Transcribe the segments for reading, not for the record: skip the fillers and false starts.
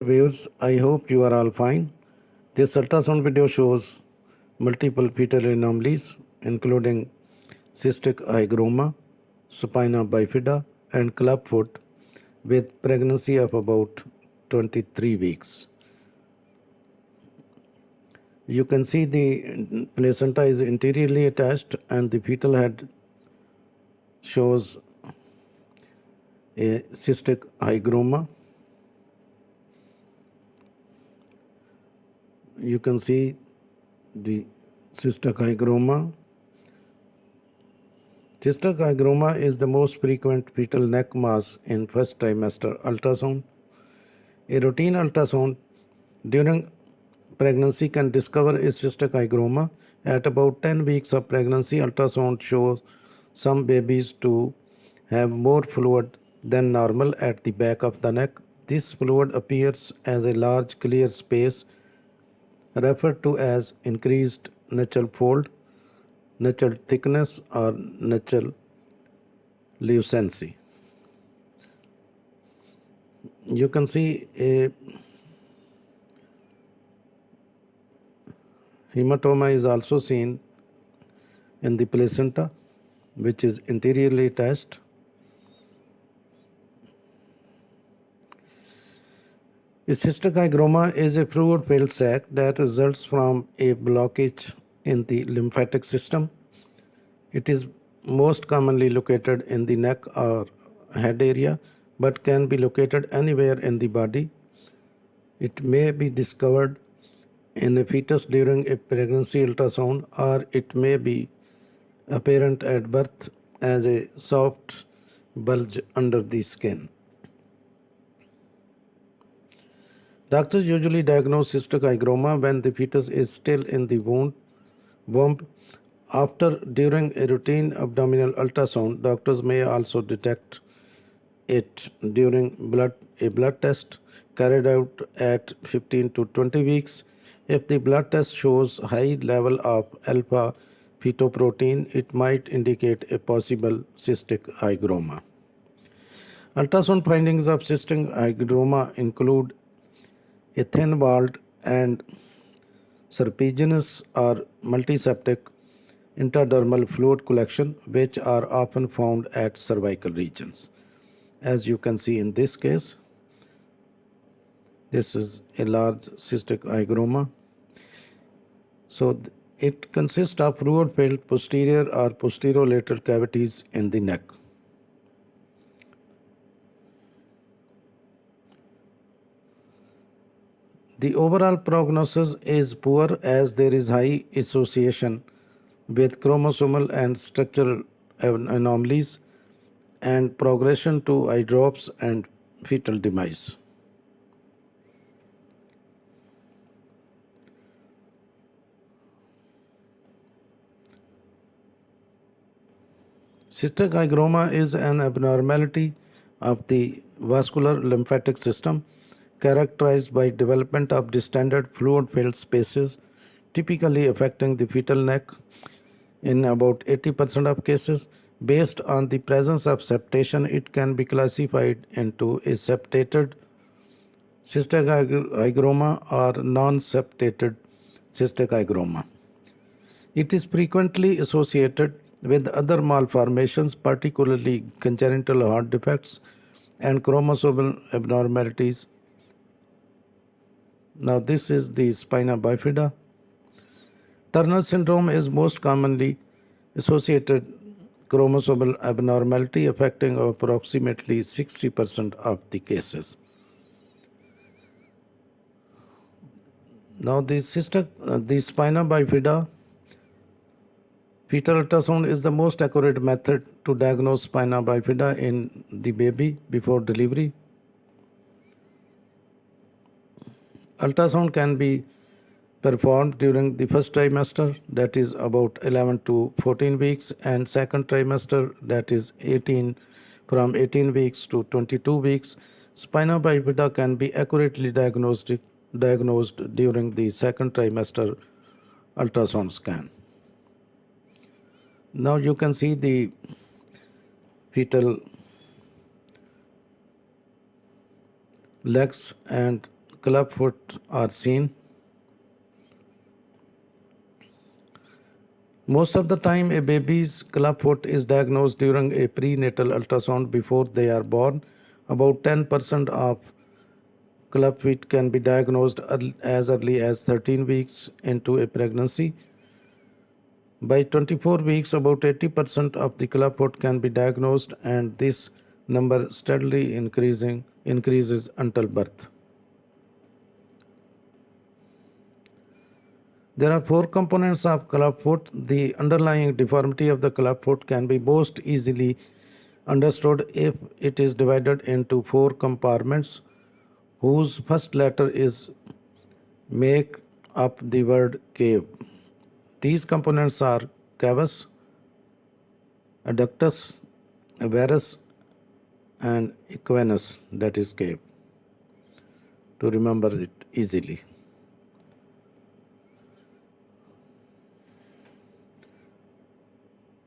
Viewers, I hope you are all fine. This ultrasound video shows multiple fetal anomalies, including cystic hygroma, spina bifida, and clubfoot, with pregnancy of about 23 weeks. You can see the placenta is anteriorly attached, and the fetal head shows a cystic hygroma. You can see the cystic hygroma. Cystic hygroma is the most frequent fetal neck mass in first trimester ultrasound. A routine ultrasound during pregnancy can discover a cystic hygroma. At about 10 weeks of pregnancy, ultrasound shows some babies to have more fluid than normal at the back of the neck. This fluid appears as a large clear space referred to as increased natural fold, natural thickness, or natural lucency. You can see a hematoma is also seen in the placenta, which is anteriorly attached. A cystic hygroma is a fluid-filled sac that results from a blockage in the lymphatic system. It is most commonly located in the neck or head area, but can be located anywhere in the body. It may be discovered in a fetus during a pregnancy ultrasound, or it may be apparent at birth as a soft bulge under the skin. Doctors usually diagnose cystic hygroma when the fetus is still in the womb. During a routine abdominal ultrasound, doctors may also detect it during a blood test carried out at 15 to 20 weeks. If the blood test shows high level of alpha fetoprotein, it might indicate a possible cystic hygroma. Ultrasound findings of cystic hygroma include a thin-walled and serpiginous or multiseptic intradermal fluid collection, which are often found at cervical regions. As you can see in this case, this is a large cystic hygroma. So it consists of fluid-filled posterior or posterolateral cavities in the neck. The overall prognosis is poor as there is high association with chromosomal and structural anomalies and progression to eye drops and fetal demise. Cystic hygroma is an abnormality of the vascular lymphatic system characterized by development of distended fluid-filled spaces, typically affecting the fetal neck in about 80% of cases. Based on the presence of septation, it can be classified into a septated cystic hygroma or non-septated cystic hygroma. It is frequently associated with other malformations, particularly congenital heart defects and chromosomal abnormalities. Now, this is the spina bifida. Turner syndrome is most commonly associated chromosomal abnormality affecting approximately 60% of the cases. Now, the spina bifida fetal ultrasound is the most accurate method to diagnose spina bifida in the baby before delivery. Ultrasound can be performed during the first trimester, that is about 11 to 14 weeks, and second trimester, that is from 18 weeks to 22 weeks. Spina bifida can be accurately diagnosed during the second trimester ultrasound scan. Now you can see the fetal legs and clubfoot are seen. Most of the time, a baby's clubfoot is diagnosed during a prenatal ultrasound before they are born. About 10% of clubfoot can be diagnosed as early as 13 weeks into a pregnancy. By 24 weeks, about 80% of the clubfoot can be diagnosed, and this number steadily increases until birth. There are four components of clubfoot. The underlying deformity of the clubfoot can be most easily understood if it is divided into four compartments whose first letter is make up the word cave. These components are cavus, adductus, varus, and equinus, that is cave, to remember it easily.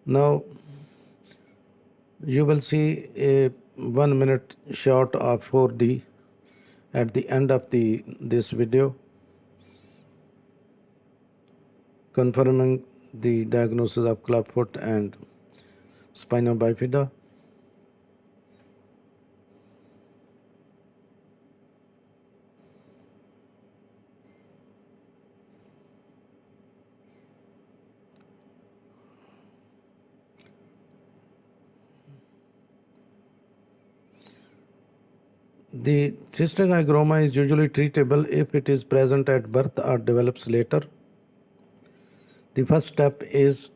Now you will see a 1 minute shot of 4D at the end of this video, confirming the diagnosis of clubfoot and spina bifida. The cystic hygroma is usually treatable if it is present at birth or develops later. The first step is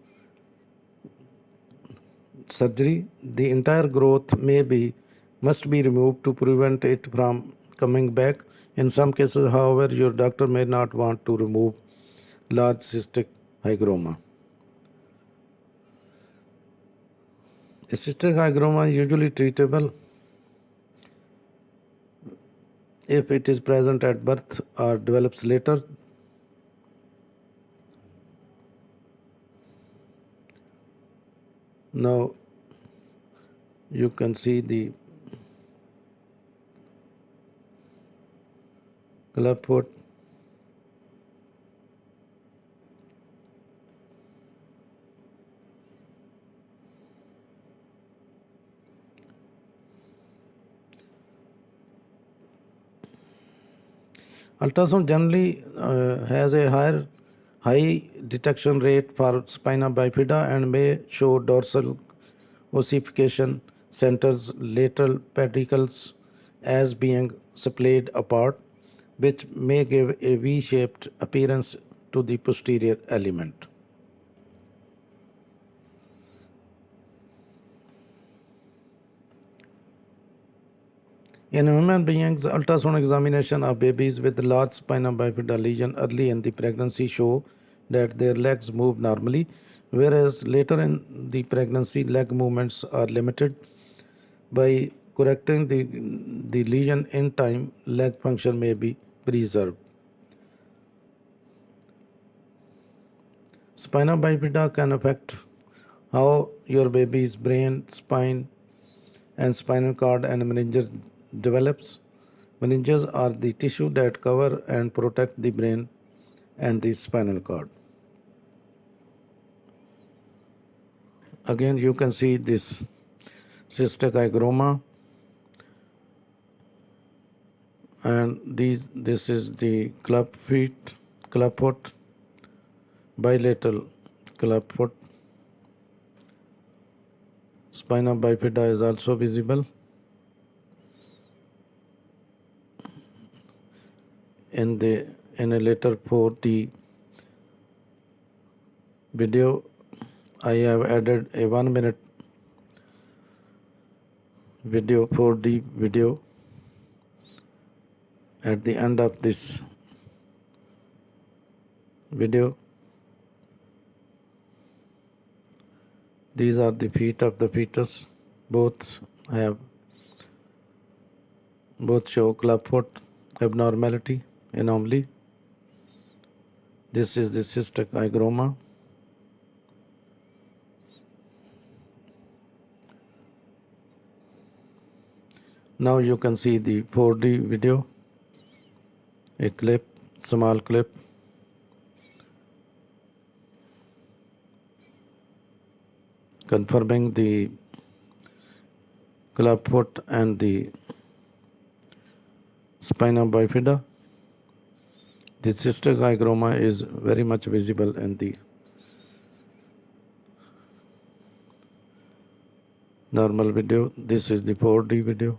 surgery. The entire growth must be removed to prevent it from coming back. In some cases, however, your doctor may not want to remove large cystic hygroma. A cystic hygroma is usually treatable if it is present at birth or develops later. Now you can see the clubfoot. Ultrasound generally has a high detection rate for spina bifida and may show dorsal ossification centers, lateral pedicles as being splayed apart, which may give a V-shaped appearance to the posterior element. In human beings, ultrasound examination of babies with large spina bifida lesion early in the pregnancy show that their legs move normally, whereas later in the pregnancy, leg movements are limited. By correcting the lesion in time, leg function may be preserved. Spina bifida can affect how your baby's brain, spine, and spinal cord and meninges develops. Meninges are the tissue that cover and protect the brain and the spinal cord. Again, you can see this cystic hygroma, and this is the clubfoot, bilateral clubfoot. Spina bifida is also visible. In a later 4D video, I have added a 1 minute video, 4D video, at the end of this video. These are the feet of the fetus. Both show clubfoot abnormality, anomaly. This is the cystic hygroma. Now you can see the 4D video. a clip, small clip. Confirming the clubfoot and the spina bifida. The cystic hygroma is very much visible in the normal video. This is the 4D video.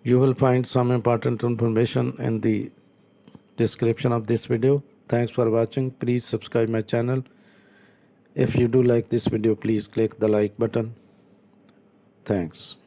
You will find some important information in the description of this video. Thanks for watching. Please subscribe my channel. If you do like this video, please click the like button. Thanks.